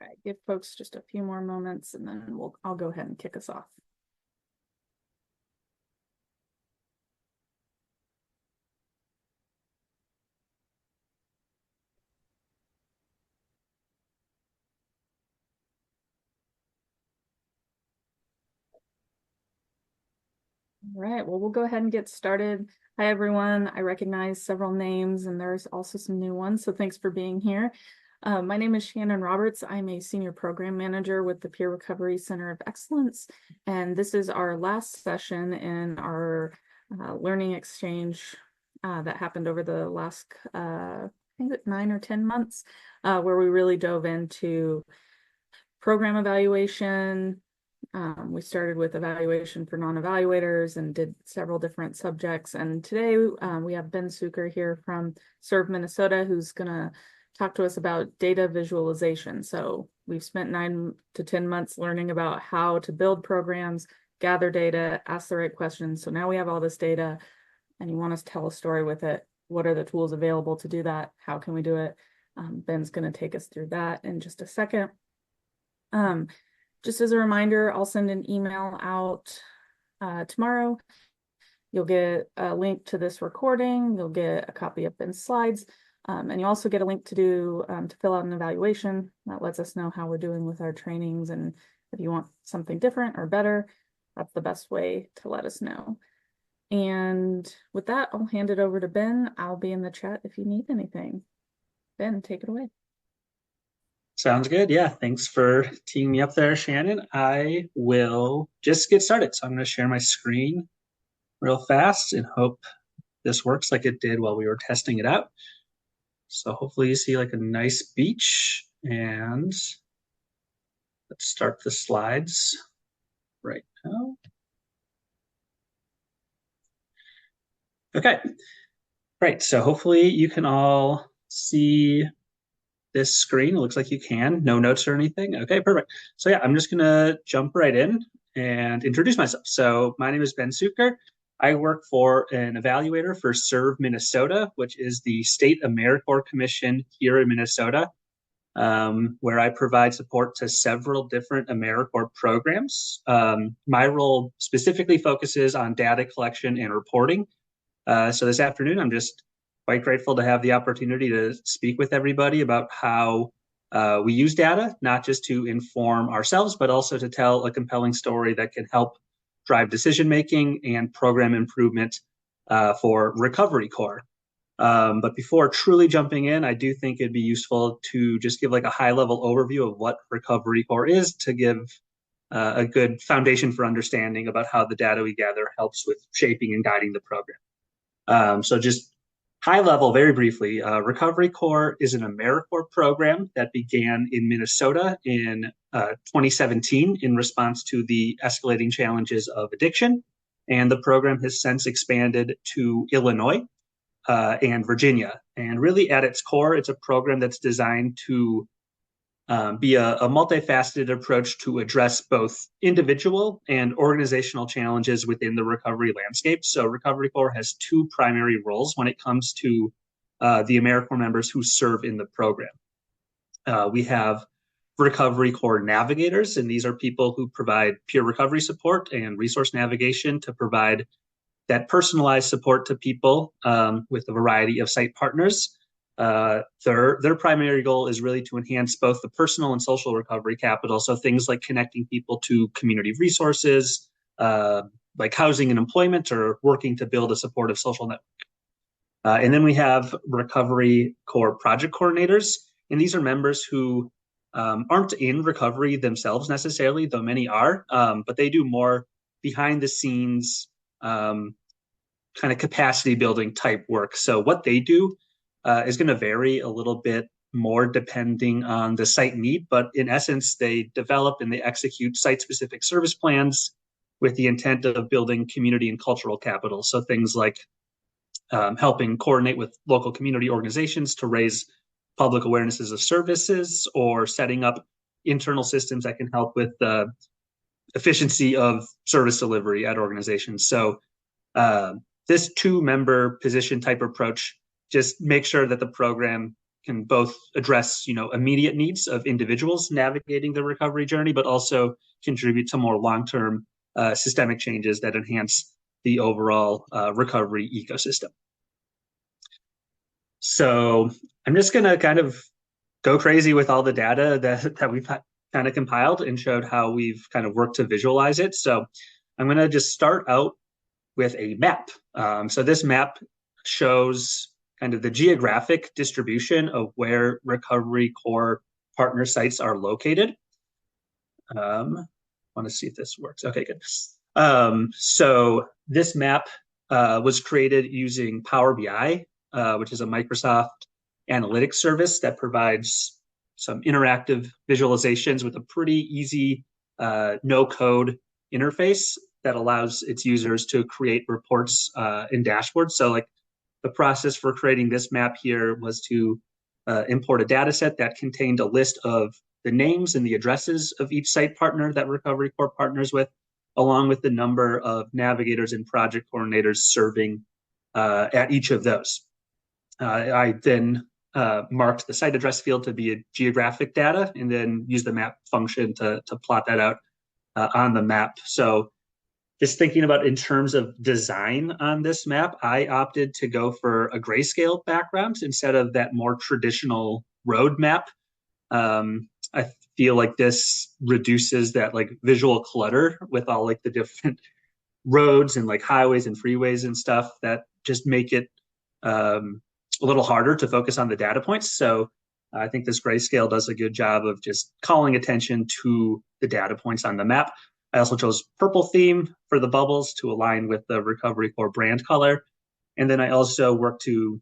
right, give folks just a few more moments and then I'll go ahead and kick us off. All right, well, we'll go ahead and get started. Hi, everyone. I recognize several names and there's also some new ones, so thanks for being here. My name is Shannon Roberts. I'm a senior program manager with the Peer Recovery Center of Excellence, and this is our last session in our learning exchange that happened over the last, I think 9 or 10 months, where we really dove into program evaluation. We started with evaluation for non-evaluators and did several different subjects. And today we have Ben Suker here from Serve Minnesota, who's going to talk to us about data visualization. So we've spent 9 to 10 months learning about how to build programs, gather data, ask the right questions. So now we have all this data and you want us to tell a story with it. What are the tools available to do that? How can we do it? Ben's going to take us through that in just a second. Just as a reminder, I'll send an email out tomorrow. You'll get a link to this recording. You'll get a copy of Ben's slides. And you also get a link to fill out an evaluation. That lets us know how we're doing with our trainings. And if you want something different or better, that's the best way to let us know. And with that, I'll hand it over to Ben. I'll be in the chat if you need anything. Ben, take it away. Sounds good. Yeah, thanks for teeing me up there, Shannon. I will just get started. So I'm going to share my screen real fast and hope this works like it did while we were testing it out. So hopefully you see like a nice beach, and let's start the slides right now. Okay, right. So hopefully you can all see this screen. It looks like you can. No notes or anything. Okay, perfect. So yeah, I'm just gonna jump right in and introduce myself. So my name is Ben Suker. I work for an evaluator for Serve Minnesota, which is the state AmeriCorps commission here in Minnesota, where I provide support to several different AmeriCorps programs. My role specifically focuses on data collection and reporting. So this afternoon, I'm just quite grateful to have the opportunity to speak with everybody about how we use data, not just to inform ourselves, but also to tell a compelling story that can help drive decision-making and program improvement for Recovery Corps. But before truly jumping in, I do think it'd be useful to just give like a high-level overview of what Recovery Corps is to give a good foundation for understanding about how the data we gather helps with shaping and guiding the program. So just high level, very briefly, Recovery Corps is an AmeriCorps program that began in Minnesota in 2017 in response to the escalating challenges of addiction. And the program has since expanded to Illinois and Virginia. And really at its core, it's a program that's designed to be a multifaceted approach to address both individual and organizational challenges within the recovery landscape. So Recovery Corps has 2 primary roles when it comes to the AmeriCorps members who serve in the program. We have Recovery Corps navigators, and these are people who provide peer recovery support and resource navigation to provide that personalized support to people with a variety of site partners. Their primary goal is really to enhance both the personal and social recovery capital. So things like connecting people to community resources, like housing and employment, or working to build a supportive social network. And then we have Recovery Corps project coordinators. And these are members who aren't in recovery themselves necessarily, though many are, but they do more behind the scenes kind of capacity building type work. So what they do is going to vary a little bit more depending on the site need, but in essence, they develop and they execute site-specific service plans with the intent of building community and cultural capital. So things like helping coordinate with local community organizations to raise public awarenesses of services, or setting up internal systems that can help with the efficiency of service delivery at organizations. So this 2-member position type approach just makes sure that the program can both address, immediate needs of individuals navigating the recovery journey, but also contribute to more long-term systemic changes that enhance the overall recovery ecosystem. So I'm just going to kind of go crazy with all the data that we've kind of compiled and showed how we've kind of worked to visualize it. So I'm going to just start out with a map. So this map shows kind of the geographic distribution of where Recovery Corps partner sites are located. Want to see if this works. Okay, good. So this map was created using Power BI, which is a Microsoft analytics service that provides some interactive visualizations with a pretty easy no-code interface that allows its users to create reports and dashboards. So like the process for creating this map here was to import a data set that contained a list of the names and the addresses of each site partner that Recovery Corps partners with, along with the number of navigators and project coordinators serving at each of those. I then marked the site address field to be a geographic data and then used the map function to plot that out on the map. So just thinking about in terms of design on this map, I opted to go for a grayscale background instead of that more traditional road map. I feel like this reduces that like visual clutter with all like the different roads and like highways and freeways and stuff that just make it a little harder to focus on the data points. So I think this grayscale does a good job of just calling attention to the data points on the map. I also chose purple theme for the bubbles to align with the Recovery Corps brand color. And then I also worked to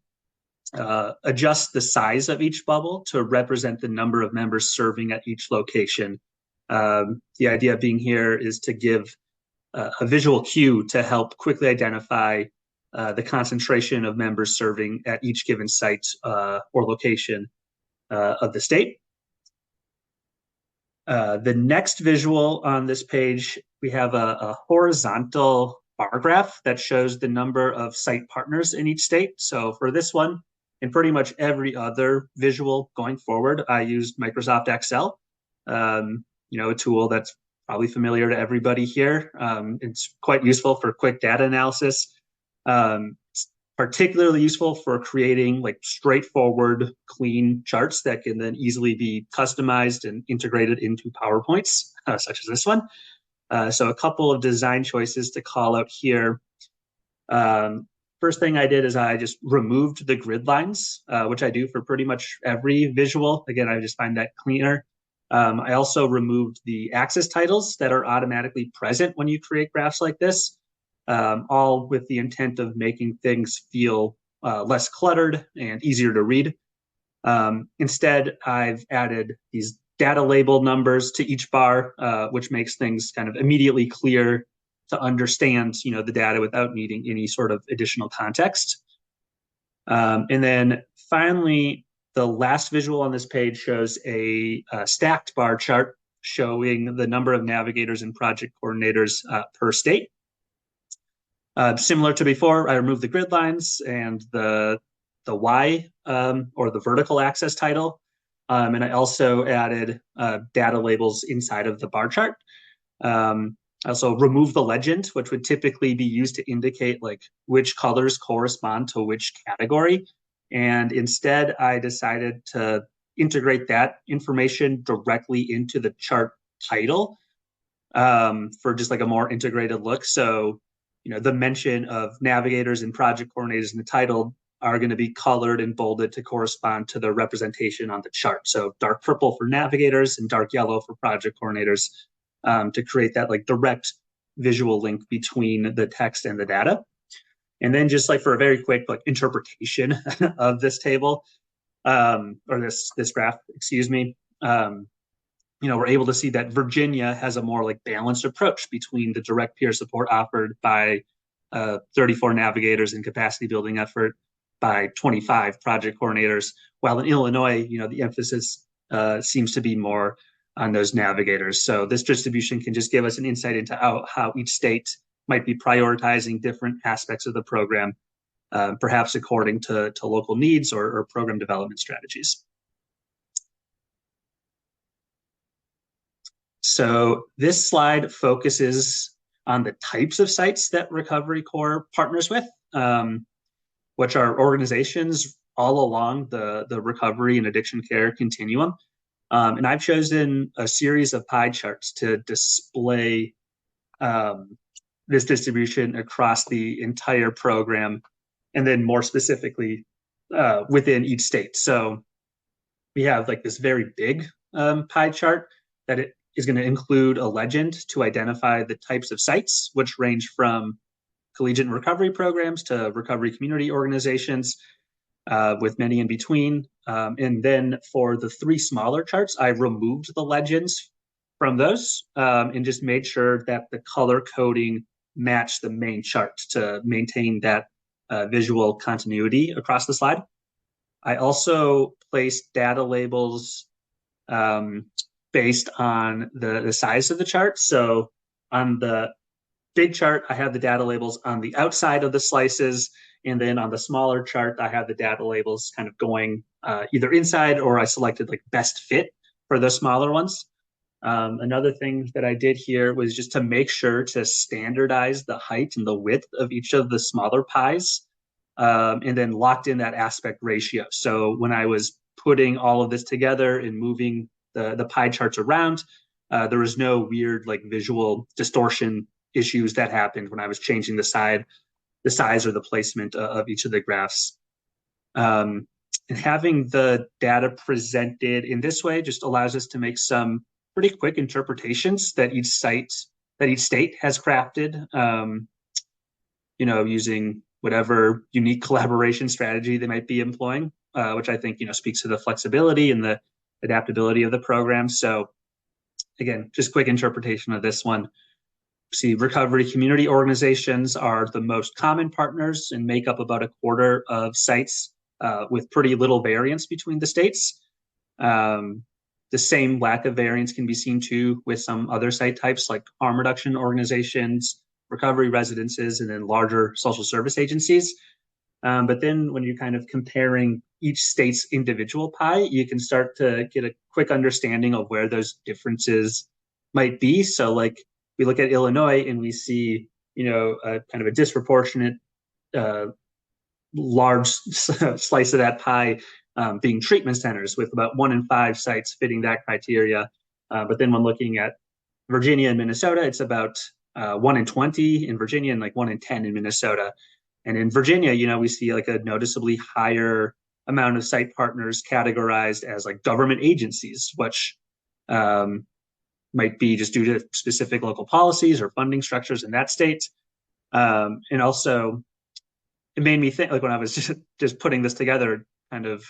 adjust the size of each bubble to represent the number of members serving at each location. The idea being here is to give a visual cue to help quickly identify the concentration of members serving at each given site or location of the state. The next visual on this page, we have a horizontal bar graph that shows the number of site partners in each state. So for this one, and pretty much every other visual going forward, I used Microsoft Excel, a tool that's probably familiar to everybody here. It's quite useful for quick data analysis. It's particularly useful for creating like straightforward, clean charts that can then easily be customized and integrated into PowerPoints, such as this one. So a couple of design choices to call out here. First thing I did is I just removed the grid lines, which I do for pretty much every visual. Again, I just find that cleaner. I also removed the axis titles that are automatically present when you create graphs like this, all with the intent of making things feel less cluttered and easier to read. Instead, I've added these data label numbers to each bar, which makes things kind of immediately clear to understand, the data without needing any sort of additional context. And then finally, the last visual on this page shows a stacked bar chart showing the number of navigators and project coordinators per state. Similar to before, I removed the grid lines and the Y or the vertical axis title. And I also added data labels inside of the bar chart. I also removed the legend, which would typically be used to indicate like which colors correspond to which category. And instead, I decided to integrate that information directly into the chart title for just like a more integrated look. So, the mention of navigators and project coordinators in the title are going to be colored and bolded to correspond to the representation on the chart. So dark purple for navigators and dark yellow for project coordinators to create that like direct visual link between the text and the data. And then just like for a very quick like interpretation of this table or this graph, excuse me, we're able to see that Virginia has a more like balanced approach between the direct peer support offered by 34 navigators and capacity building effort by 25 project coordinators, while in Illinois, the emphasis seems to be more on those navigators. So this distribution can just give us an insight into how each state might be prioritizing different aspects of the program perhaps according to local needs or program development strategies. So this slide focuses on the types of sites that Recovery Corps partners with, which are organizations all along the recovery and addiction care continuum. And I've chosen a series of pie charts to display this distribution across the entire program, and then more specifically within each state. So we have like this very big pie chart that it is going to include a legend to identify the types of sites, which range from collegiate recovery programs to recovery community organizations, with many in between. And then for the three smaller charts, I removed the legends from those and just made sure that the color coding matched the main chart to maintain that visual continuity across the slide. I also placed data labels based on the size of the chart. So on the big chart, I have the data labels on the outside of the slices. And then on the smaller chart, I have the data labels kind of going either inside, or I selected like best fit for the smaller ones. Another thing that I did here was just to make sure to standardize the height and the width of each of the smaller pies, and then locked in that aspect ratio. So when I was putting all of this together and moving the pie charts around, there was no weird like visual distortion issues that happened when I was changing the size or the placement of each of the graphs. And having the data presented in this way just allows us to make some pretty quick interpretations that each state has crafted, using whatever unique collaboration strategy they might be employing, which I think, speaks to the flexibility and the adaptability of the program. So again, just quick interpretation of this one. See, recovery community organizations are the most common partners and make up about a quarter of sites, with pretty little variance between the states. The same lack of variance can be seen too with some other site types like harm reduction organizations, recovery residences, and then larger social service agencies. But then when you're kind of comparing each state's individual pie, you can start to get a quick understanding of where those differences might be. So like we look at Illinois and we see, a kind of a disproportionate large slice of that pie being treatment centers, with about 1 in 5 sites fitting that criteria. But then when looking at Virginia and Minnesota, it's about 1 in 20 in Virginia and like 1 in 10 in Minnesota. And in Virginia, we see like a noticeably higher amount of site partners categorized as like government agencies, which might be just due to specific local policies or funding structures in that state. And also, it made me think, like when I was just putting this together, kind of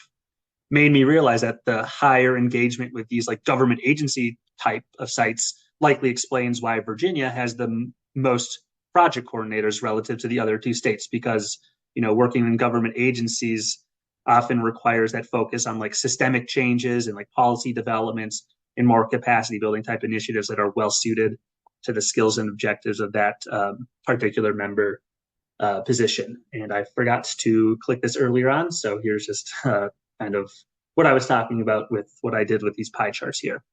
made me realize that the higher engagement with these like government agency type of sites likely explains why Virginia has the most project coordinators relative to the other two states, because working in government agencies often requires that focus on like systemic changes and like policy developments and more capacity building type initiatives that are well suited to the skills and objectives of that particular member position. And I forgot to click this earlier on, so here's just kind of what I was talking about with what I did with these pie charts here.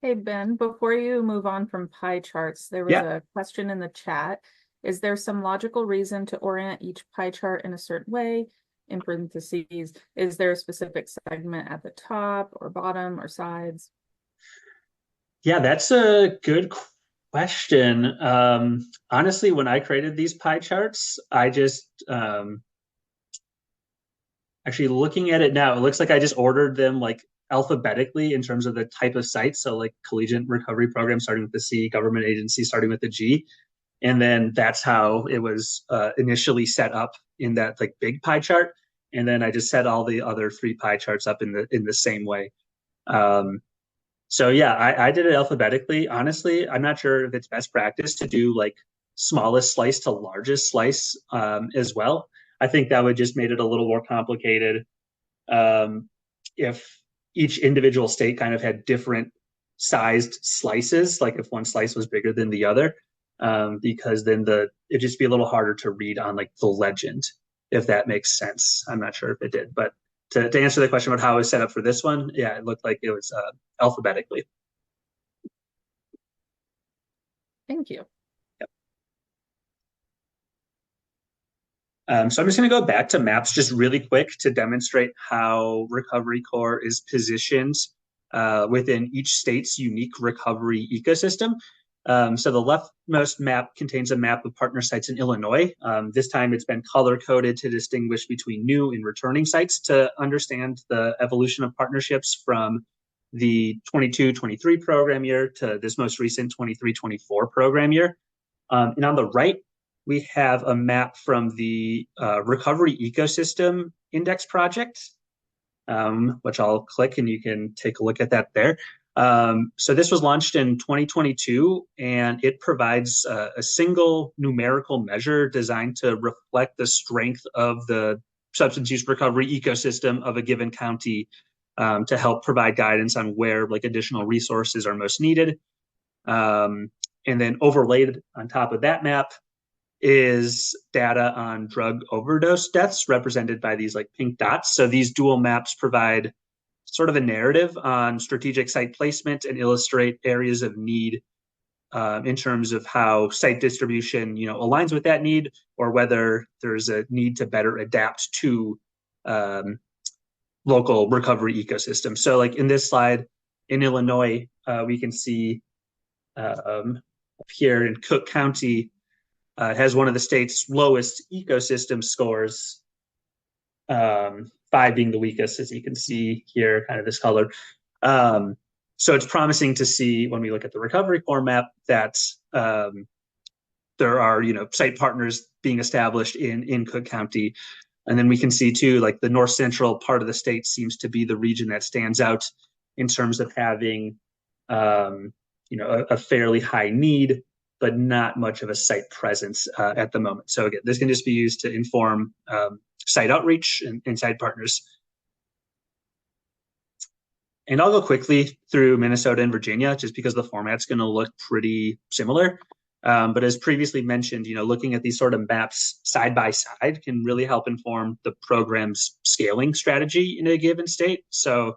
Hey, Ben, before you move on from pie charts, there was a question in the chat. Is there some logical reason to orient each pie chart in a certain way? In parentheses, is there a specific segment at the top or bottom or sides? Yeah, that's a good question. Honestly, when I created these pie charts, I just actually looking at it now, it looks like I just ordered them like alphabetically in terms of the type of site. So like collegiate recovery program starting with the C, government agency starting with the G. And then that's how it was initially set up in that like big pie chart. And then I just set all the other 3 pie charts up in the same way. So yeah, I did it alphabetically. Honestly, I'm not sure if it's best practice to do like smallest slice to largest slice as well. I think that would just made it a little more complicated if each individual state kind of had different sized slices, like if one slice was bigger than the other. because then it'd just be a little harder to read on like the legend, if that makes sense. I'm not sure if it did, but to answer the question about how it was set up for this one, yeah, it looked like it was alphabetically. Thank you. So I'm just going to go back to maps just really quick to demonstrate how Recovery Corps is positioned within each state's unique recovery ecosystem. So the leftmost map contains a map of partner sites in Illinois. This time it's been color coded to distinguish between new and returning sites to understand the evolution of partnerships from the 22-23 program year to this most recent 23-24 program year. And on the right, we have a map from the Recovery Ecosystem Index Project, which I'll click and you can take a look at that there. So this was launched in 2022, and it provides a single numerical measure designed to reflect the strength of the substance use recovery ecosystem of a given county, to help provide guidance on where like additional resources are most needed. And then overlaid on top of that map is data on drug overdose deaths represented by these like pink dots. So these dual maps provide sort of a narrative on strategic site placement and illustrate areas of need in terms of how site distribution, aligns with that need, or whether there's a need to better adapt to local recovery ecosystems. So like in this slide in Illinois, we can see here in Cook County, has one of the state's lowest ecosystem scores, 5 being the weakest, as you can see here, kind of this color. So it's promising to see when we look at the Recovery Corps map that there are, site partners being established in Cook County. And then we can see too, like the north central part of the state seems to be the region that stands out in terms of having, a fairly high need, but not much of a site presence at the moment. So again, this can just be used to inform site outreach and site partners. And I'll go quickly through Minnesota and Virginia just because the format's going to look pretty similar. But as previously mentioned, looking at these sort of maps side by side can really help inform the program's scaling strategy in a given state. So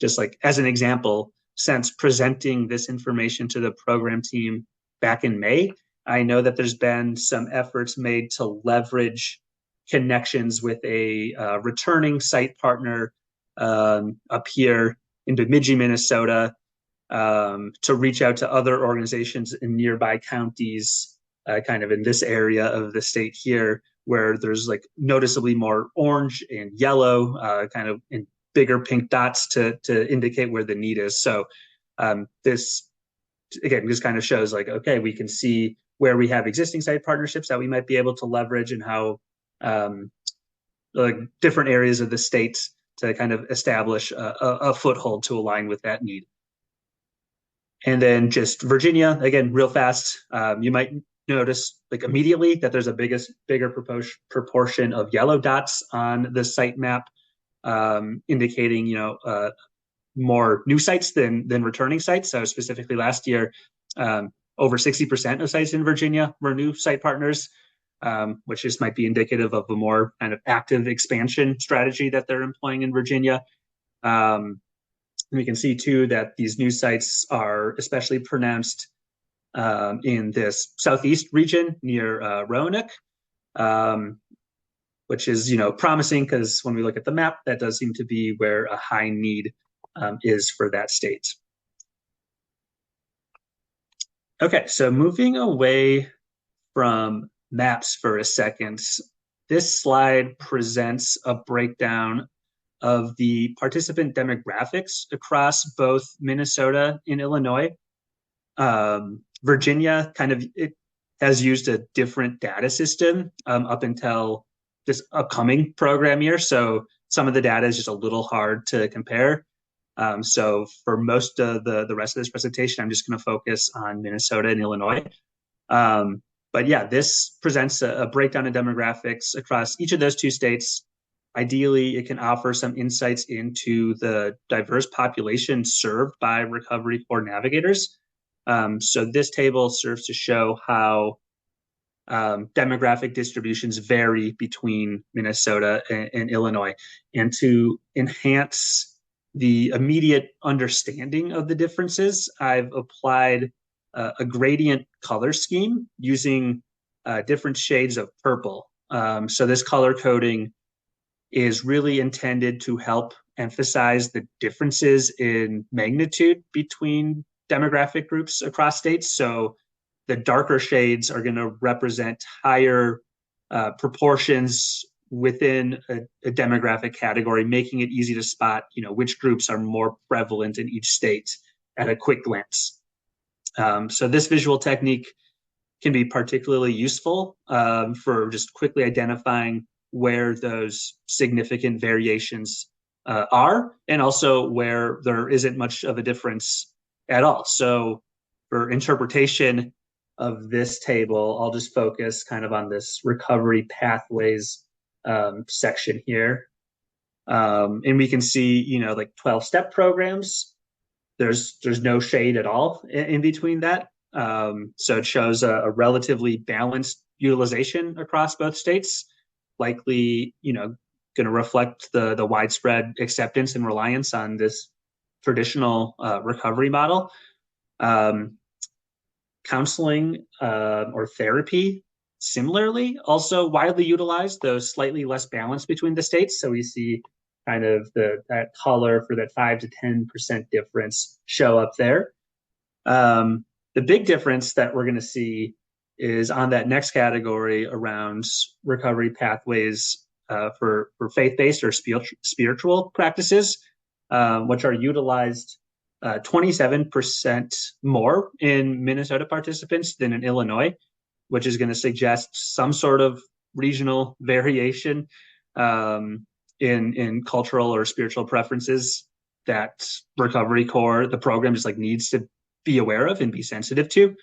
just like as an example, since presenting this information to the program team back in May, I know that there's been some efforts made to leverage connections with a returning site partner up here in Bemidji, Minnesota, to reach out to other organizations in nearby counties, kind of in this area of the state here, where there's like noticeably more orange and yellow, kind of in bigger pink dots to indicate where the need is. So this, again, just kind of shows like, okay, we can see where we have existing site partnerships that we might be able to leverage and how like different areas of the state to kind of establish a foothold to align with that need. And then just Virginia, again, real fast, you might notice like immediately that there's a bigger proportion of yellow dots on the site map, indicating, more new sites than returning sites. So specifically last year, over 60% of sites in Virginia were new site partners, which just might be indicative of a more kind of active expansion strategy that they're employing in Virginia. We can see too that these new sites are especially pronounced in this southeast region near Roanoke, which is promising because when we look at the map, that does seem to be where a high need is for that state. Okay, so moving away from maps for a second, this slide presents a breakdown of the participant demographics across both Minnesota and Illinois. Virginia it has used a different data system up until this upcoming program year. So some of the data is just a little hard to compare. So for most of the rest of this presentation, I'm just going to focus on Minnesota and Illinois. But yeah, this presents a breakdown of demographics across each of those two states. Ideally, it can offer some insights into the diverse population served by Recovery Corps navigators. So this table serves to show how demographic distributions vary between Minnesota and Illinois. And to enhance the immediate understanding of the differences, I've applied a gradient color scheme using different shades of purple. So this color coding is really intended to help emphasize the differences in magnitude between demographic groups across states. So the darker shades are going to represent higher proportions within a demographic category, making it easy to spot, which groups are more prevalent in each state at a quick glance. So this visual technique can be particularly useful for just quickly identifying where those significant variations are, and also where there isn't much of a difference at all. So for interpretation of this table, I'll just focus kind of on this recovery pathways section here. And we can see, like 12-step programs, there's no shade at all in between that. So it shows a relatively balanced utilization across both states, likely, going to reflect the widespread acceptance and reliance on this traditional recovery model. Counseling or therapy, similarly, also widely utilized, though slightly less balanced between the states. So we see kind of that color for that 5 to 10% difference show up there. The big difference that we're going to see is on that next category around recovery pathways for faith-based or spiritual practices, which are utilized 27% more in Minnesota participants than in Illinois, which is going to suggest some sort of regional variation in cultural or spiritual preferences that Recovery Corps, the program, just like needs to be aware of and be sensitive to.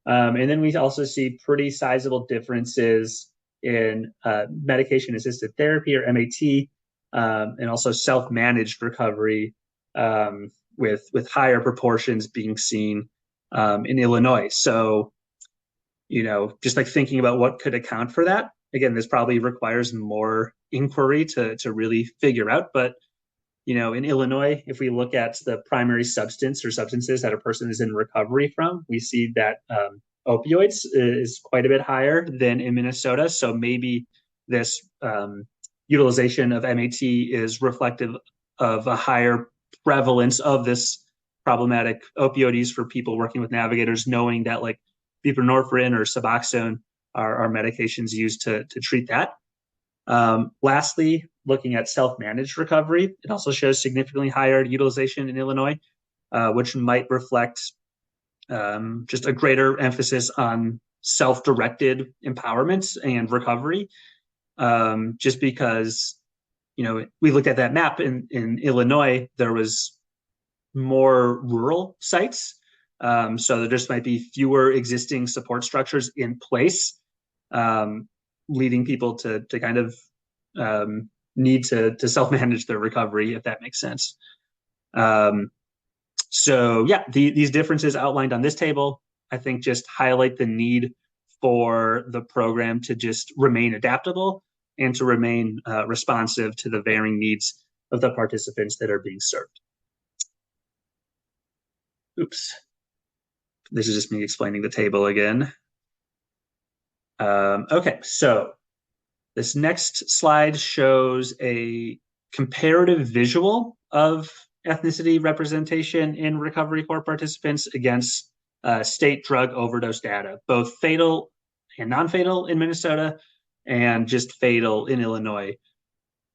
And then we also see pretty sizable differences in medication-assisted therapy or MAT, and also self-managed recovery, with higher proportions being seen in Illinois. So, just like thinking about what could account for that. Again, this probably requires more inquiry to really figure out. But, in Illinois, if we look at the primary substance or substances that a person is in recovery from, we see that opioids is quite a bit higher than in Minnesota. So maybe this utilization of MAT is reflective of a higher prevalence of this problematic opioid use for people working with navigators, knowing that like buprenorphine or Suboxone are medications used to treat that. Lastly, looking at self-managed recovery, it also shows significantly higher utilization in Illinois, which might reflect just a greater emphasis on self-directed empowerment and recovery. Just because, we looked at that map in Illinois, there was more rural sites. So there just might be fewer existing support structures in place, leading people to kind of need to self-manage their recovery, if that makes sense. So yeah, these differences outlined on this table, I think, just highlight the need for the program to just remain adaptable and to remain responsive to the varying needs of the participants that are being served. Oops. This is just me explaining the table again. Okay, so this next slide shows a comparative visual of ethnicity representation in Recovery Corps participants against state drug overdose data, both fatal and non-fatal in Minnesota and just fatal in Illinois.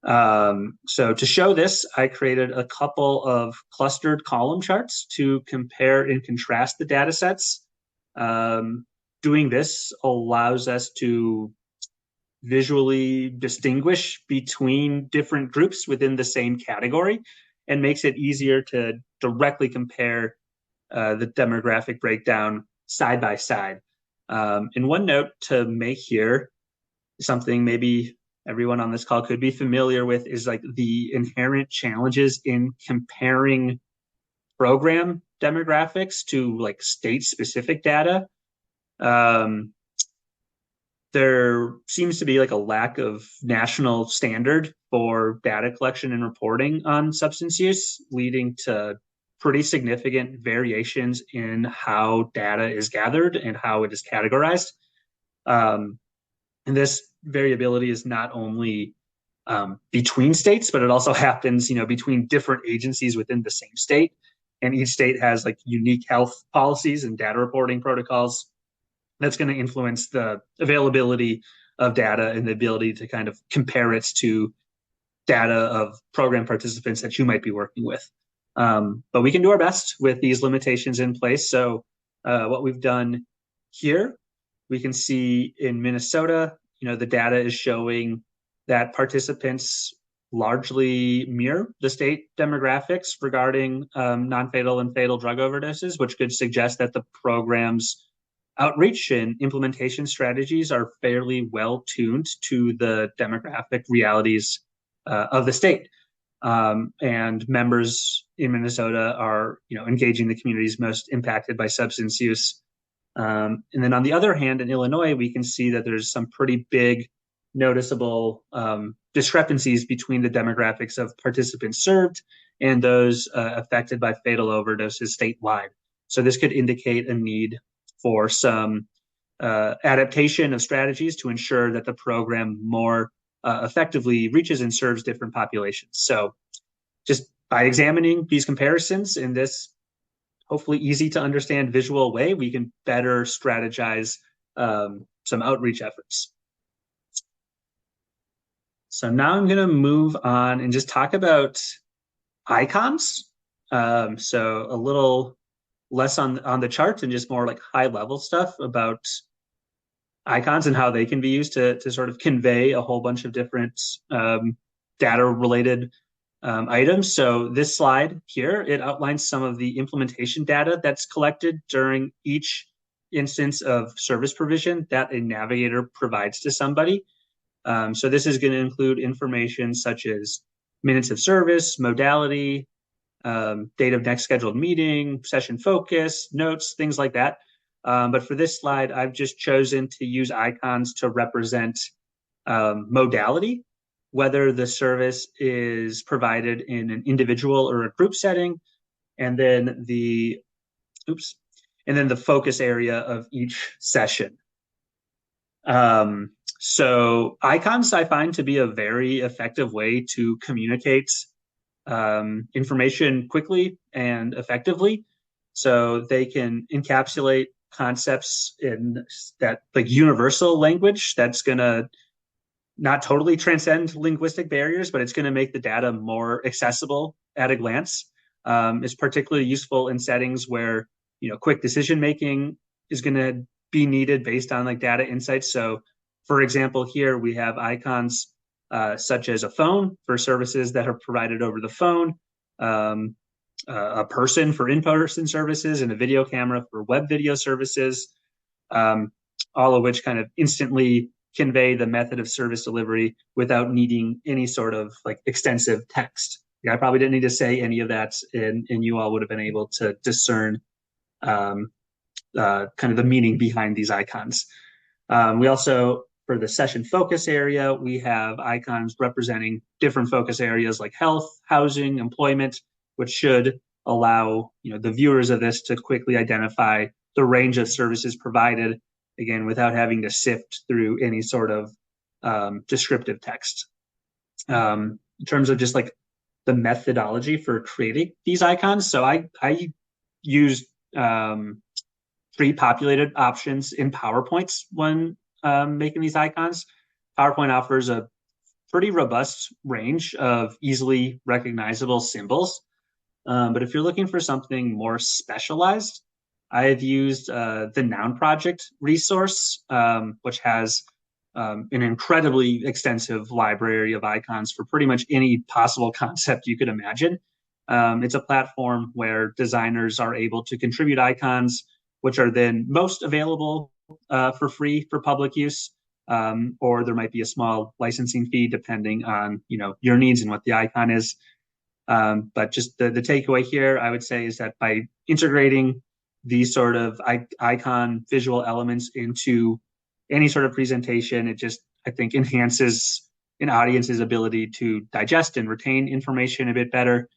So to show this, I created a couple of clustered column charts to compare and contrast the data sets. Doing this allows us to visually distinguish between different groups within the same category and makes it easier to directly compare the demographic breakdown side by side. And one note to make here, something maybe everyone on this call could be familiar with, is like the inherent challenges in comparing program demographics to like state specific data, um, there seems to be like a lack of national standard for data collection and reporting on substance use, leading to pretty significant variations in how data is gathered and how it is categorized. Um, and this variability is not only between states, but it also happens, between different agencies within the same state. And each state has like unique health policies and data reporting protocols that's going to influence the availability of data and the ability to kind of compare it to data of program participants that you might be working with. But we can do our best with these limitations in place. So what we've done here, we can see in Minnesota, the data is showing that participants largely mirror the state demographics regarding non-fatal and fatal drug overdoses, which could suggest that the program's outreach and implementation strategies are fairly well tuned to the demographic realities of the state. And members in Minnesota are, engaging the communities most impacted by substance use. And then on the other hand, in Illinois, we can see that there's some pretty big noticeable discrepancies between the demographics of participants served and those affected by fatal overdoses statewide. So this could indicate a need for some adaptation of strategies to ensure that the program more effectively reaches and serves different populations. So just by examining these comparisons in this hopefully easy to understand visual way, we can better strategize some outreach efforts. So now I'm going to move on and just talk about icons. So a little less on the charts and just more like high level stuff about icons and how they can be used to sort of convey a whole bunch of different data related items. So this slide here, it outlines some of the implementation data that's collected during each instance of service provision that a navigator provides to somebody. So this is going to include information such as minutes of service, modality, date of next scheduled meeting, session focus, notes, things like that. But for this slide, I've just chosen to use icons to represent modality, whether the service is provided in an individual or a group setting, and then the focus area of each session. So icons I find to be a very effective way to communicate information quickly and effectively. So they can encapsulate concepts in that like universal language that's going to not totally transcend linguistic barriers, but it's going to make the data more accessible at a glance. It's particularly useful in settings where, quick decision making is going to be needed based on like data insights. So for example, here we have icons such as a phone for services that are provided over the phone, a person for in-person services, and a video camera for web video services, all of which kind of instantly convey the method of service delivery without needing any sort of like extensive text. I probably didn't need to say any of that, and you all would have been able to discern kind of the meaning behind these icons. We also, for the session focus area, we have icons representing different focus areas like health, housing, employment, which should allow the viewers of this to quickly identify the range of services provided, again, without having to sift through any sort of descriptive text. In terms of just like the methodology for creating these icons, so I used pre-populated options in PowerPoints when making these icons. PowerPoint offers a pretty robust range of easily recognizable symbols. But if you're looking for something more specialized, I've used the Noun Project resource, which has an incredibly extensive library of icons for pretty much any possible concept you could imagine. It's a platform where designers are able to contribute icons, which are then most available for free for public use, or there might be a small licensing fee depending on your needs and what the icon is. But just the takeaway here, I would say, is that by integrating these sort of icon visual elements into any sort of presentation, it just, I think, enhances an audience's ability to digest and retain information a bit better,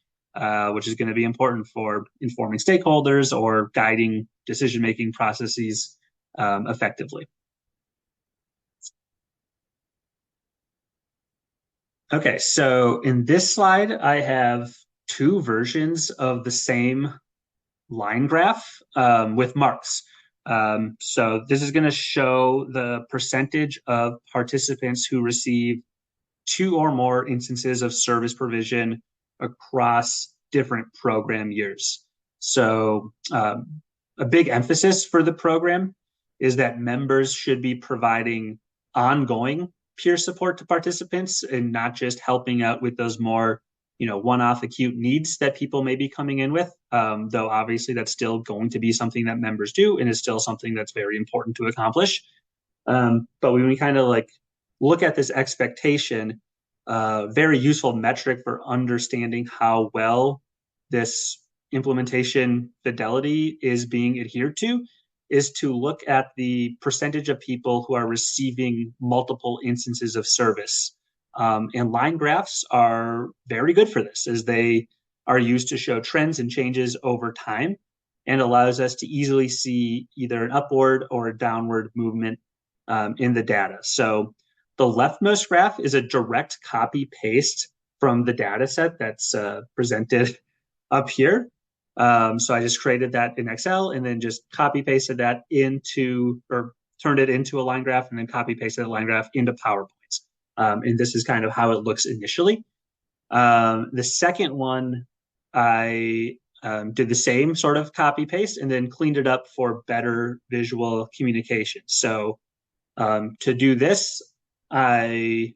which is going to be important for informing stakeholders or guiding decision-making processes effectively. Okay, so in this slide, I have two versions of the same line graph with marks. So this is going to show the percentage of participants who receive two or more instances of service provision across different program years. So a big emphasis for the program is that members should be providing ongoing peer support to participants and not just helping out with those more one-off acute needs that people may be coming in with, though obviously that's still going to be something that members do and is still something that's very important to accomplish. But when we kind of like look at this expectation, very useful metric for understanding how well this implementation fidelity is being adhered to is to look at the percentage of people who are receiving multiple instances of service. And line graphs are very good for this, as they are used to show trends and changes over time and allows us to easily see either an upward or a downward movement in the data. So the leftmost graph is a direct copy paste from the data set that's presented up here. So I just created that in Excel and then just copy pasted that into, or turned it into a line graph and then copy pasted the line graph into PowerPoint. And this is kind of how it looks initially. The second one, I did the same sort of copy paste and then cleaned it up for better visual communication. So to do this, I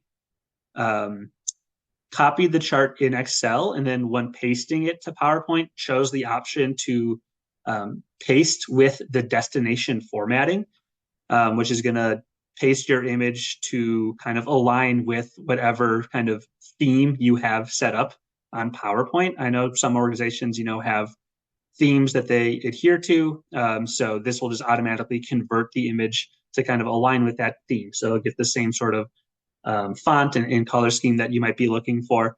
copied the chart in Excel, and then when pasting it to PowerPoint, chose the option to paste with the destination formatting, which is going to paste your image to kind of align with whatever kind of theme you have set up on PowerPoint. I know some organizations, have themes that they adhere to. So this will just automatically convert the image to kind of align with that theme. So it'll get the same sort of font and color scheme that you might be looking for.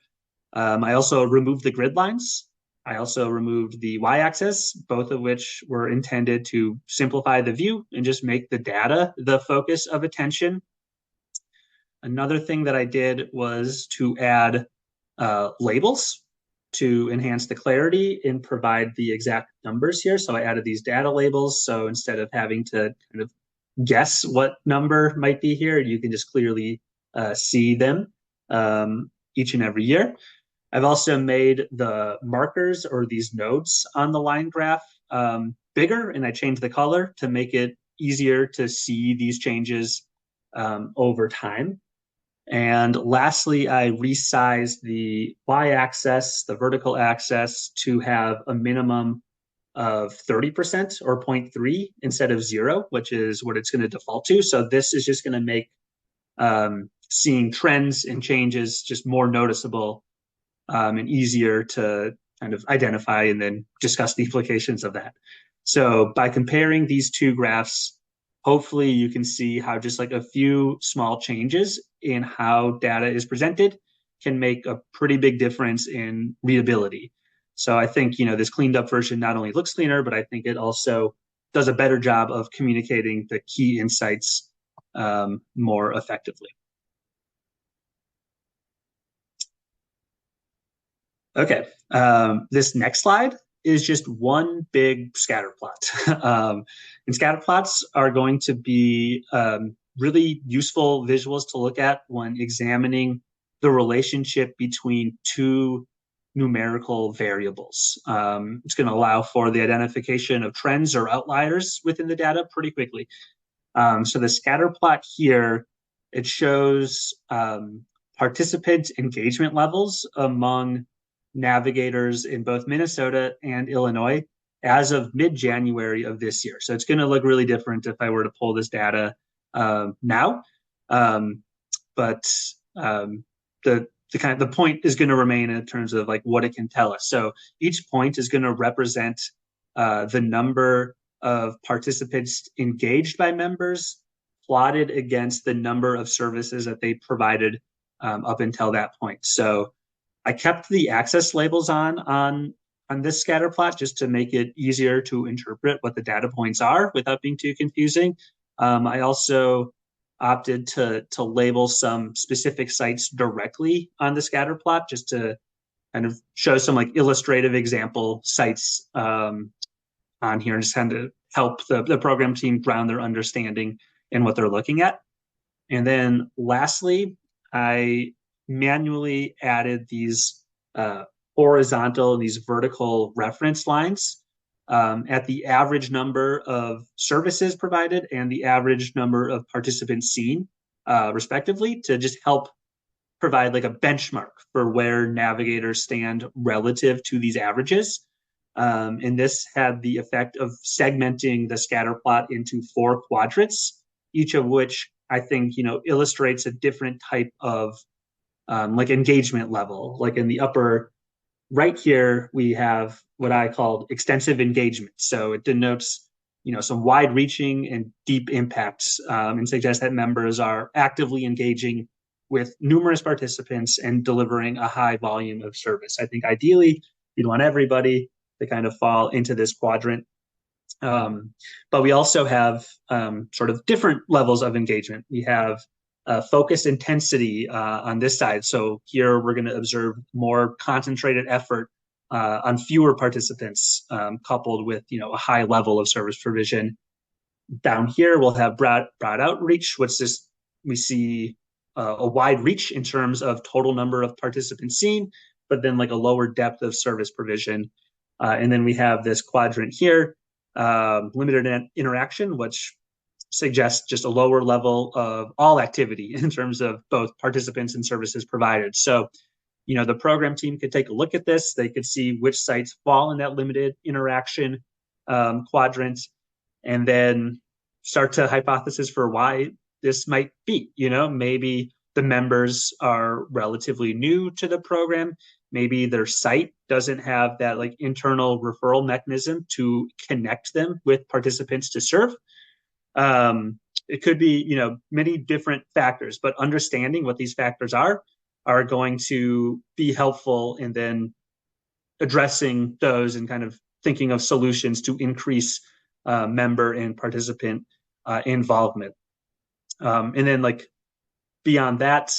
I also removed the grid lines. I also removed the y-axis, both of which were intended to simplify the view and just make the data the focus of attention. Another thing that I did was to add labels to enhance the clarity and provide the exact numbers here. So I added these data labels. So instead of having to kind of guess what number might be here, you can just clearly see them each and every year. I've also made the markers or these nodes on the line graph bigger, and I changed the color to make it easier to see these changes over time. And lastly, I resized the y-axis, the vertical axis, to have a minimum of 30% or 0.3 instead of 0, which is what it's going to default to. So this is just going to make seeing trends and changes just more noticeable and easier to kind of identify and then discuss the implications of that. So by comparing these two graphs, hopefully you can see how just like a few small changes in how data is presented can make a pretty big difference in readability. So I think, this cleaned up version not only looks cleaner, but I think it also does a better job of communicating the key insights more effectively. Okay, this next slide is just one big scatter plot. And scatter plots are going to be really useful visuals to look at when examining the relationship between two numerical variables. It's going to allow for the identification of trends or outliers within the data pretty quickly. So the scatter plot here, it shows participant engagement levels among navigators in both Minnesota and Illinois as of mid-January of this year. So it's going to look really different if I were to pull this data now. But the the point is going to remain in terms of like what it can tell us. So each point is going to represent the number of participants engaged by members plotted against the number of services that they provided up until that point. So I kept the access labels on this scatter plot just to make it easier to interpret what the data points are without being too confusing. I also opted to label some specific sites directly on the scatter plot just to kind of show some like illustrative example sites on here and just kind of help the program team ground their understanding in what they're looking at. And then lastly, I manually added these horizontal and these vertical reference lines at the average number of services provided and the average number of participants seen, respectively, to just help provide like a benchmark for where navigators stand relative to these averages. And this had the effect of segmenting the scatter plot into 4 quadrants, each of which I think, illustrates a different type of like engagement level. Like in the upper right here, we have what I called extensive engagement. So it denotes, some wide reaching and deep impacts and suggests that members are actively engaging with numerous participants and delivering a high volume of service. I think ideally, you'd want everybody to kind of fall into this quadrant. But we also have sort of different levels of engagement. We have focus intensity on this side. So here we're going to observe more concentrated effort on fewer participants, coupled with a high level of service provision. Down here we'll have broad outreach, which is we see a wide reach in terms of total number of participants seen, but then like a lower depth of service provision. And then we have this quadrant here, limited interaction, which suggests just a lower level of all activity in terms of both participants and services provided. So, the program team could take a look at this. They could see which sites fall in that limited interaction quadrant, and then start to hypothesis for why this might be. Maybe the members are relatively new to the program. Maybe their site doesn't have that like internal referral mechanism to connect them with participants to serve. It could be, many different factors, but understanding what these factors are going to be helpful in then addressing those and kind of thinking of solutions to increase member and participant involvement. And then like beyond that,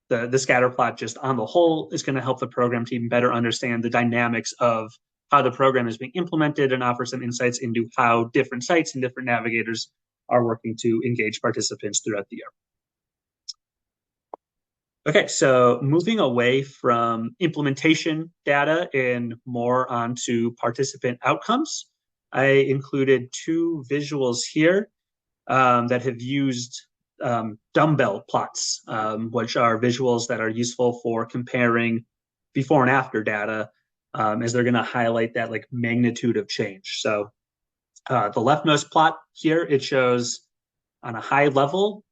the scatter plot just on the whole is going to help the program team better understand the dynamics of how the program is being implemented and offer some insights into how different sites and different navigators are working to engage participants throughout the year. Okay, so moving away from implementation data and more onto participant outcomes, I included 2 visuals here that have used dumbbell plots, which are visuals that are useful for comparing before and after data, as they're going to highlight that like magnitude of change. So the leftmost plot here, it shows on a high level,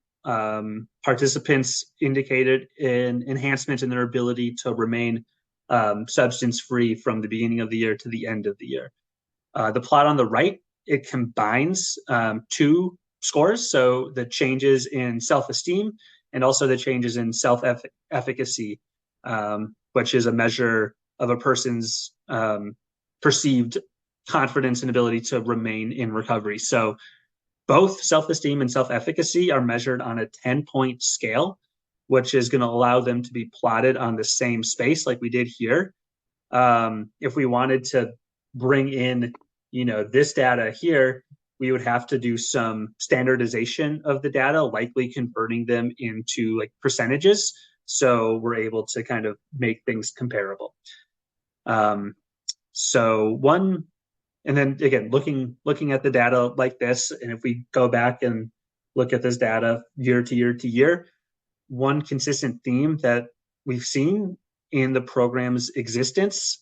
participants indicated an enhancement in their ability to remain substance-free from the beginning of the year to the end of the year. The plot on the right, it combines 2 scores, so the changes in self-esteem and also the changes in self-efficacy, which is a measure of a person's perceived confidence and ability to remain in recovery. So both self-esteem and self-efficacy are measured on a 10-point scale, which is going to allow them to be plotted on the same space like we did here. If we wanted to bring in, this data here, we would have to do some standardization of the data, likely converting them into like percentages. So we're able to kind of make things comparable. And then again, looking at the data like this, and if we go back and look at this data year to year to year, one consistent theme that we've seen in the program's existence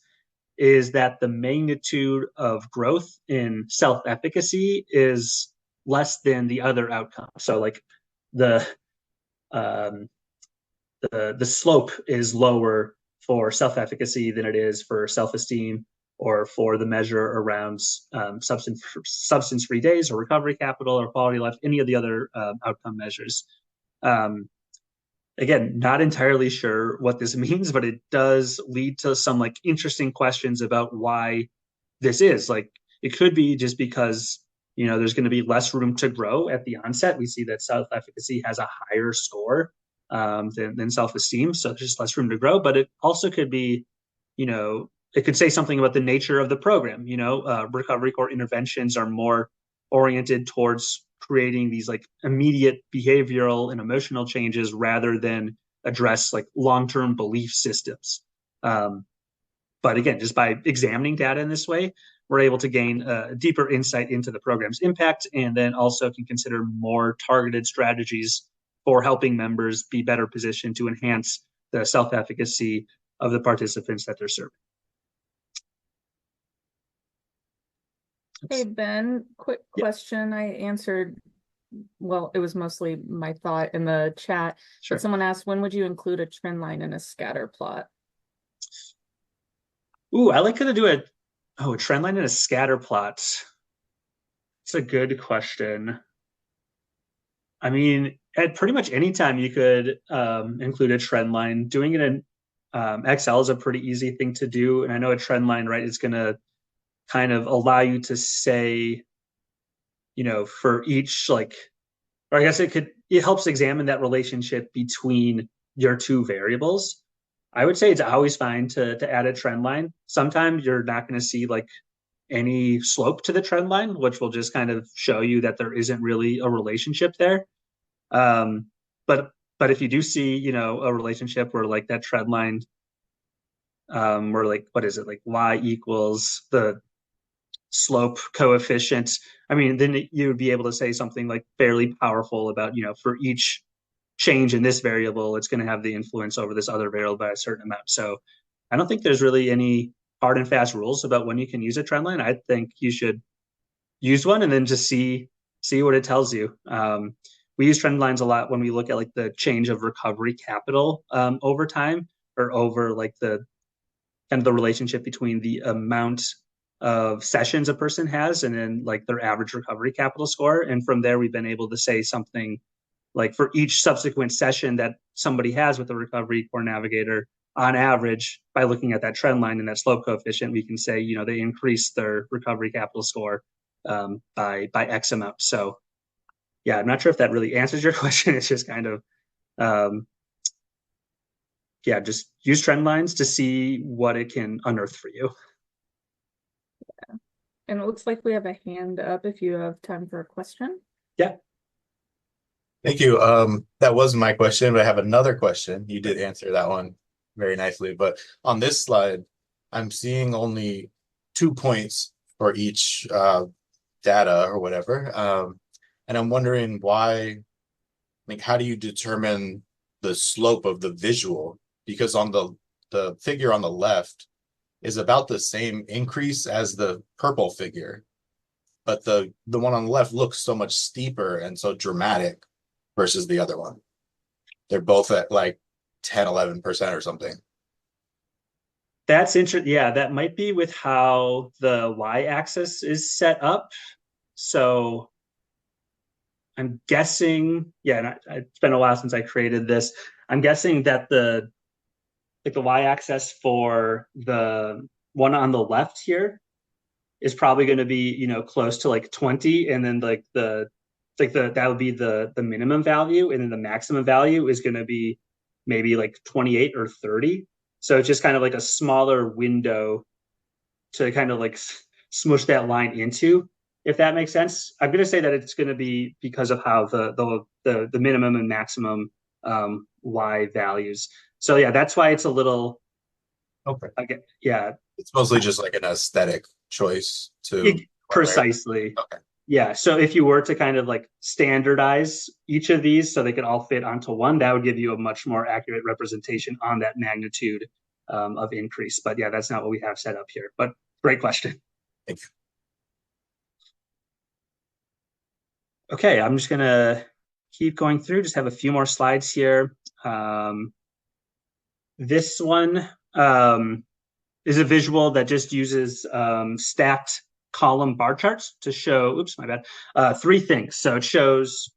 is that the magnitude of growth in self-efficacy is less than the other outcomes. So like the the slope is lower for self-efficacy than it is for self-esteem or for the measure around substance-free days or recovery capital or quality of life, any of the other outcome measures. Um, again, not entirely sure what this means, but it does lead to some like interesting questions about why this is. Like it could be just because there's going to be less room to grow at the onset. We see that self-efficacy has a higher score than self-esteem, so there's just less room to grow. But it also could be, it could say something about the nature of the program. Recovery core interventions are more oriented towards creating these like immediate behavioral and emotional changes rather than address like long-term belief systems. But again, just by examining data in this way, we're able to gain a deeper insight into the program's impact, and then also can consider more targeted strategies for helping members be better positioned to enhance the self-efficacy of the participants that they're serving. Hey, Ben, quick Yeah. question. I answered, well, it was mostly my thought in the chat. Sure. But someone asked, when would you include a trend line in a scatter plot? Ooh, I like to do a trend line and a scatter plot. It's a good question. I mean, at pretty much any time you could include a trend line. Doing it in Excel is a pretty easy thing to do. And I know a trend line, right, is going to kind of allow you to say, for each like, or I guess it helps examine that relationship between your two variables. I would say it's always fine to add a trend line. Sometimes you're not going to see like any slope to the trend line, which will just kind of show you that there isn't really a relationship there. Um, but but if you do see, a relationship where like that trend line, where like what is it like y equals the slope coefficient, I mean, then you would be able to say something like fairly powerful about, for each change in this variable, it's going to have the influence over this other variable by a certain amount. So I don't think there's really any hard and fast rules about when you can use a trend line. I think you should use one and then just see what it tells you. We use trend lines a lot when we look at like the change of recovery capital over time, or over like the kind of the relationship between the amount of sessions a person has and then like their average recovery capital score. And from there, we've been able to say something like for each subsequent session that somebody has with the recovery core navigator, on average, by looking at that trend line and that slope coefficient, we can say, they increase their recovery capital score by X amount. So yeah, I'm not sure if that really answers your question. It's just kind of, just use trend lines to see what it can unearth for you. Yeah. And it looks like we have a hand up if you have time for a question. Yeah. Thank you. That was my question, but I have another question. You did answer that one very nicely. But on this slide, I'm seeing only 2 points for each data or whatever. And I'm wondering why, like, how do you determine the slope of the visual? Because on the figure on the left is about the same increase as the purple figure, but the one on the left looks so much steeper and so dramatic versus the other one. They're both at like 10, 11% or something. That's interesting. Yeah, that might be with how the y-axis is set up. So I'm guessing, yeah, it's been a while since I created this. I'm guessing that the y-axis for the one on the left here is probably going to be, close to like 20, and then like that would be the minimum value, and then the maximum value is going to be maybe like 28 or 30. So it's just kind of like a smaller window to kind of like smush that line into, if that makes sense. I'm going to say that it's going to be because of how the minimum and maximum y values. So yeah, that's why it's a little Okay. Yeah. It's mostly just like an aesthetic choice to precisely. Okay. Yeah. So if you were to kind of like standardize each of these so they could all fit onto one, that would give you a much more accurate representation on that magnitude of increase. But yeah, that's not what we have set up here. But great question. Thank you. Okay, I'm just gonna keep going through, just have a few more slides here. This one is a visual that just uses stacked column bar charts to show, oops, my bad, three things. So it shows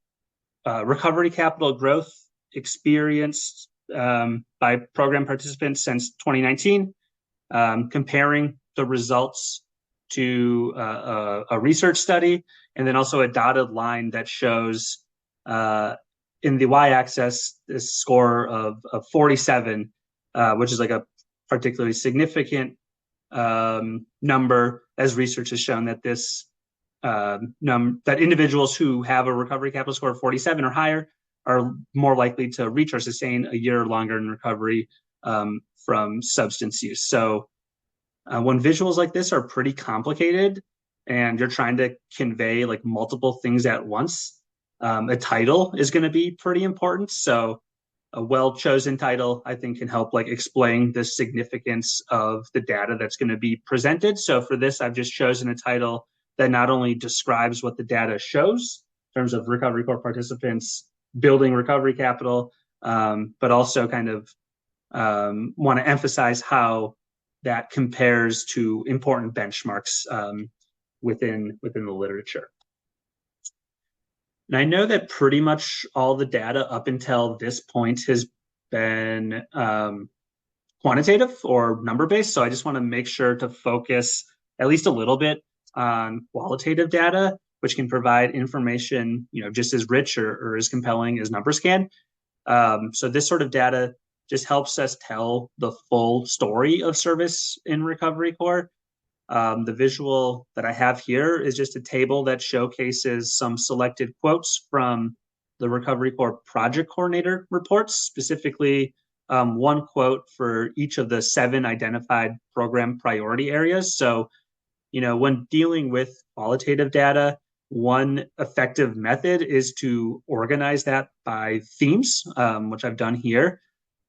recovery capital growth experienced by program participants since 2019, comparing the results to a research study, and then also a dotted line that shows in the y-axis this score of 47, which is like a particularly significant number, as research has shown that this that individuals who have a recovery capital score of 47 or higher are more likely to reach or sustain a year or longer in recovery from substance use. So when visuals like this are pretty complicated and you're trying to convey like multiple things at once, a title is going to be pretty important. So a well-chosen title, I think, can help like explain the significance of the data that's going to be presented. So for this, I've just chosen a title that not only describes what the data shows in terms of Recovery Corps participants building recovery capital, but also kind of want to emphasize how that compares to important benchmarks within the literature. And I know that pretty much all the data up until this point has been quantitative or number-based. So I just want to make sure to focus at least a little bit on qualitative data, which can provide information, just as rich or as compelling as numbers can. So this sort of data just helps us tell the full story of service in Recovery Corps. The visual that I have here is just a table that showcases some selected quotes from the Recovery Corps project coordinator reports, specifically one quote for each of the 7 identified program priority areas. So, when dealing with qualitative data, one effective method is to organize that by themes, which I've done here.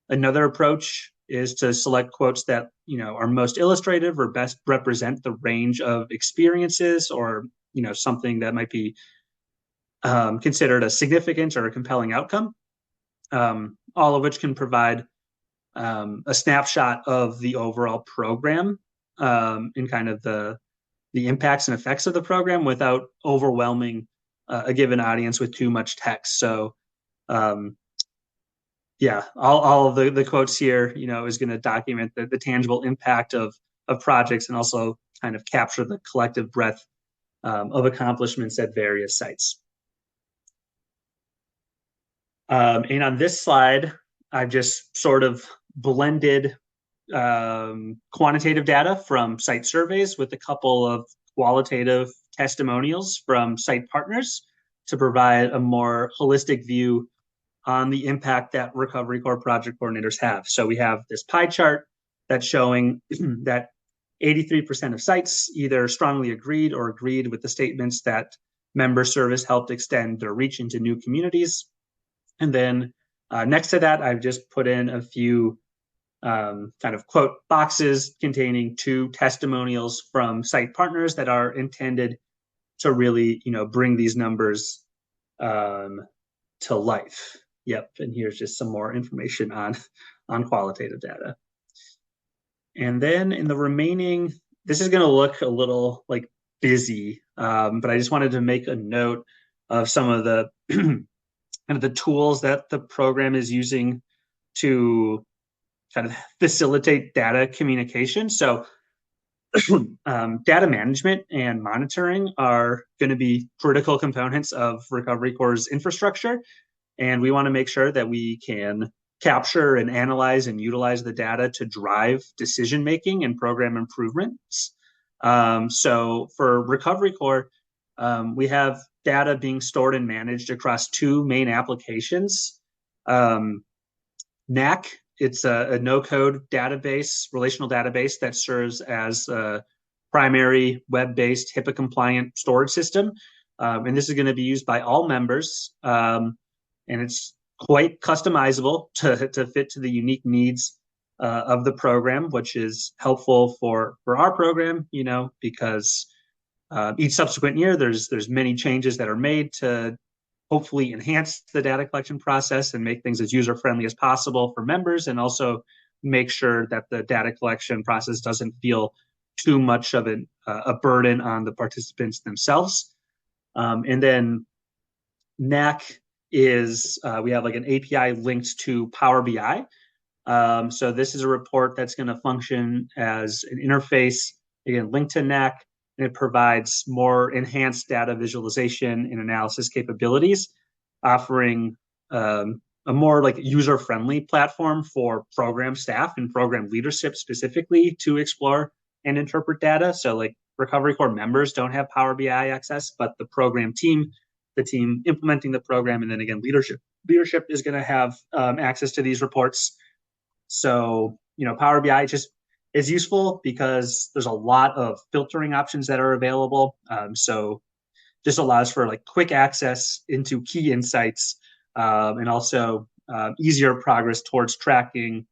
Another approach is to select quotes that are most illustrative or best represent the range of experiences, or something that might be considered a significant or a compelling outcome, all of which can provide a snapshot of the overall program and kind of the impacts and effects of the program without overwhelming a given audience with too much text. So yeah, all of the quotes here, is going to document the tangible impact of projects and also kind of capture the collective breadth of accomplishments at various sites. And on this slide, I've just sort of blended quantitative data from site surveys with a couple of qualitative testimonials from site partners to provide a more holistic view on the impact that Recovery Corps project coordinators have. So we have this pie chart that's showing that 83% of sites either strongly agreed or agreed with the statements that member service helped extend their reach into new communities. And then next to that, I've just put in a few kind of quote boxes containing 2 testimonials from site partners that are intended to really, bring these numbers to life. Yep, and here's just some more information on qualitative data. And then in the remaining, this is going to look a little like busy, but I just wanted to make a note of some of the kind of the tools that the program is using to kind of facilitate data communication. So data management and monitoring are going to be critical components of Recovery Corps' infrastructure. And we want to make sure that we can capture and analyze and utilize the data to drive decision-making and program improvements. So for Recovery Corps, we have data being stored and managed across 2 main applications. NAC, it's a no-code database, relational database that serves as a primary web-based HIPAA-compliant storage system. And this is going to be used by all members. And it's quite customizable to fit to the unique needs of the program, which is helpful for our program, because each subsequent year there's many changes that are made to hopefully enhance the data collection process and make things as user-friendly as possible for members, and also make sure that the data collection process doesn't feel too much of a burden on the participants themselves. And then NAC is, we have like an API linked to Power BI. So this is a report that's going to function as an interface, again, linked to NAC, and it provides more enhanced data visualization and analysis capabilities, offering a more like user-friendly platform for program staff and program leadership specifically to explore and interpret data. So like Recovery Corps members don't have Power BI access, but the program team, the team implementing the program, and then again, leadership is going to have access to these reports. So, Power BI just is useful because there's a lot of filtering options that are available. So just allows for like quick access into key insights, and also easier progress towards tracking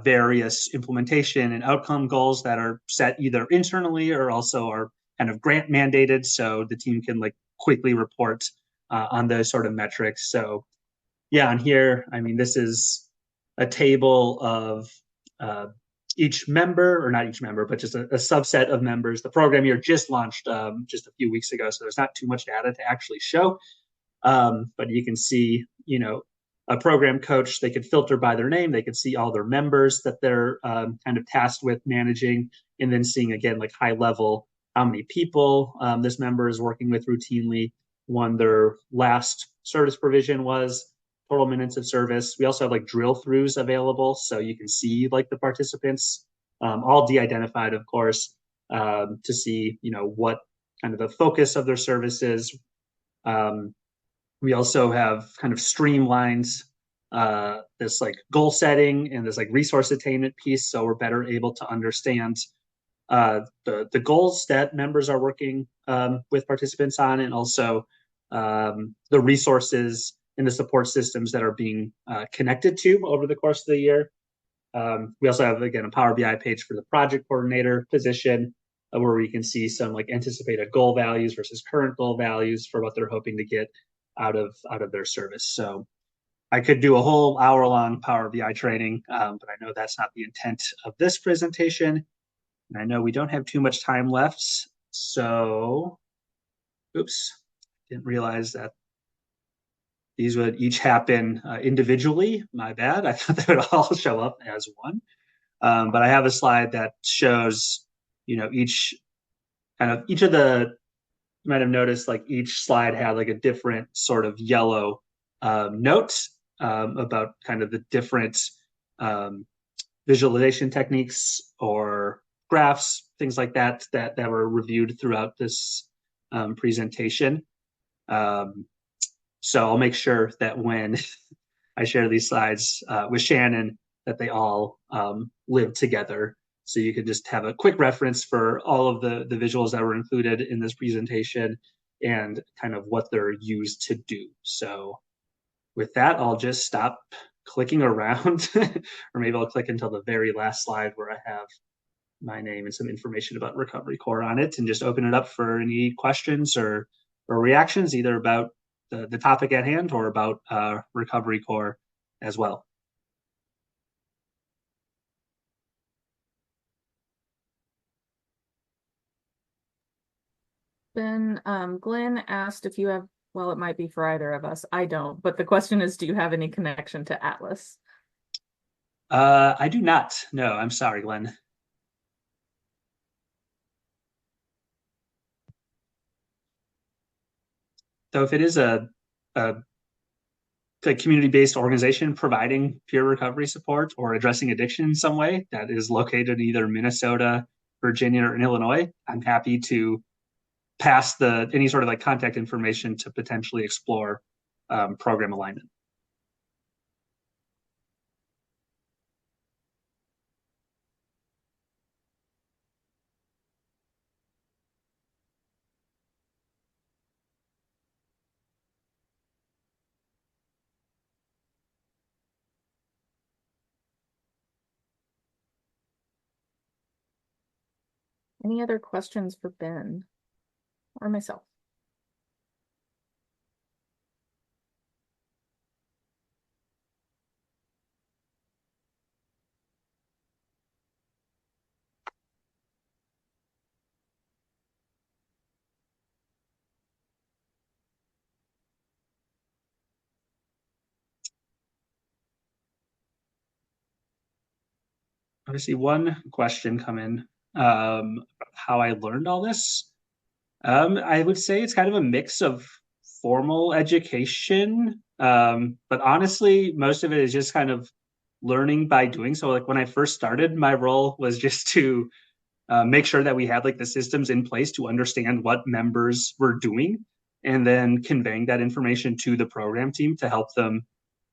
various implementation and outcome goals that are set either internally or also are kind of grant mandated. So the team can like quickly report on those sort of metrics. So yeah, on here, I mean, this is a table of each member, or not each member, but just a subset of members. The program year just launched just a few weeks ago, so there's not too much data to actually show. But you can see, a program coach, they could filter by their name. They could see all their members that they're kind of tasked with managing, and then seeing again, like high level, how many people this member is working with routinely, when their last service provision was, total minutes of service. We also have like drill throughs available, so you can see like the participants, all de-identified, of course, to see what kind of the focus of their service is. We also have kind of streamlined this like goal setting and this like resource attainment piece, so we're better able to understand the goals that members are working with participants on, and also the resources and the support systems that are being connected to over the course of the year. We also have, again, a Power BI page for the project coordinator position, where we can see some like anticipated goal values versus current goal values for what they're hoping to get out of their service. So I could do a whole hour-long Power BI training, but I know that's not the intent of this presentation. And I know we don't have too much time left. So, oops, didn't realize that these would each happen individually. My bad. I thought they would all show up as one. But I have a slide that shows, each of the, you might have noticed like each slide had like a different sort of yellow note about kind of the different visualization techniques or graphs, things like that were reviewed throughout this presentation. So I'll make sure that when I share these slides with Shannon, that they all live together. So you can just have a quick reference for all of the visuals that were included in this presentation and kind of what they're used to do. So with that, I'll just stop clicking around, or maybe I'll click until the very last slide where I have my name and some information about Recovery Corps on it, and just open it up for any questions or reactions, either about the topic at hand or about Recovery Corps as well. Ben, Glenn asked if you have, well, it might be for either of us. I don't, but the question is, do you have any connection to Atlas? I do not. No, I'm sorry, Glenn. So if it is a community-based organization providing peer recovery support or addressing addiction in some way that is located in either Minnesota, Virginia, or in Illinois, I'm happy to pass any sort of like contact information to potentially explore program alignment. Any other questions for Ben or myself? I see one question come in, how I learned all this. I would say it's kind of a mix of formal education, but honestly, most of it is just kind of learning by doing. So, like when I first started, my role was just to make sure that we had like the systems in place to understand what members were doing, and then conveying that information to the program team to help them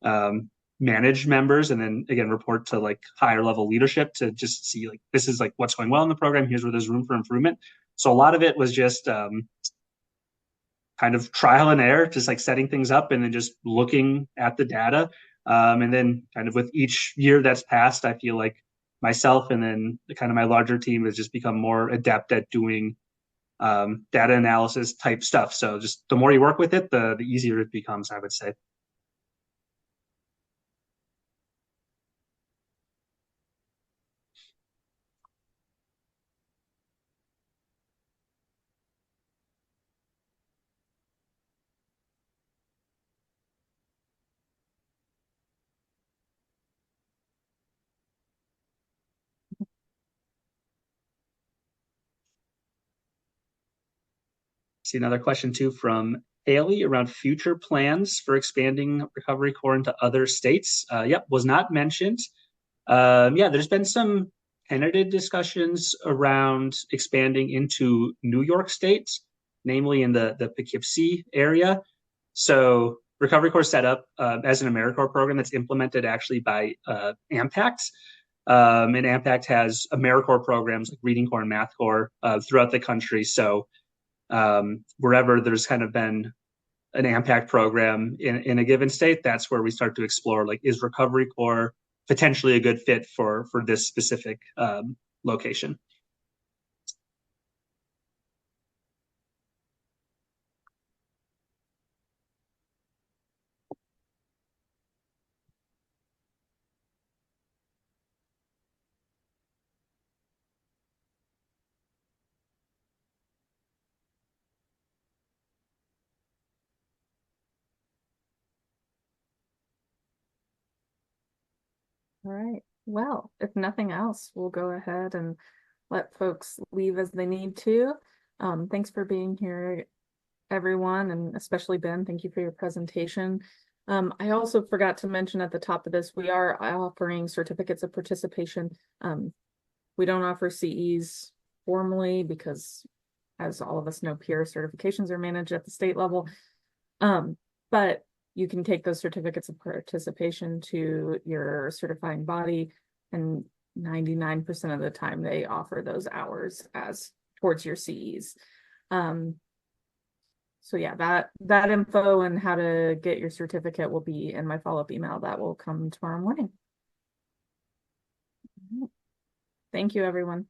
um, manage members, and then again report to like higher level leadership to just see like this is like what's going well in the program. Here's where there's room for improvement. So a lot of it was just kind of trial and error, just like setting things up and then just looking at the data. And then kind of with each year that's passed, I feel like myself and then kind of my larger team has just become more adept at doing data analysis type stuff. So just the more you work with it, the easier it becomes, I would say. See another question too from Haley around future plans for expanding Recovery Corps into other states. Yep, was not mentioned. Yeah, there's been some tentative discussions around expanding into New York State, namely in the Poughkeepsie area. So Recovery Corps set up as an AmeriCorps program that's implemented actually by AMPACT. And AMPACT has AmeriCorps programs like Reading Corps and Math Corps throughout the country. So wherever there's kind of been an AMPACT program in a given state, that's where we start to explore like, is Recovery Corps potentially a good fit for this specific location? All right. Well, if nothing else, we'll go ahead and let folks leave as they need to. Thanks for being here, everyone, and especially Ben. Thank you for your presentation. I also forgot to mention at the top of this, we are offering certificates of participation. We don't offer CEs formally because, as all of us know, peer certifications are managed at the state level. But you can take those certificates of participation to your certifying body, and 99% of the time they offer those hours as towards your CEs. So yeah, that info and how to get your certificate will be in my follow-up email that will come tomorrow morning. Thank you, everyone.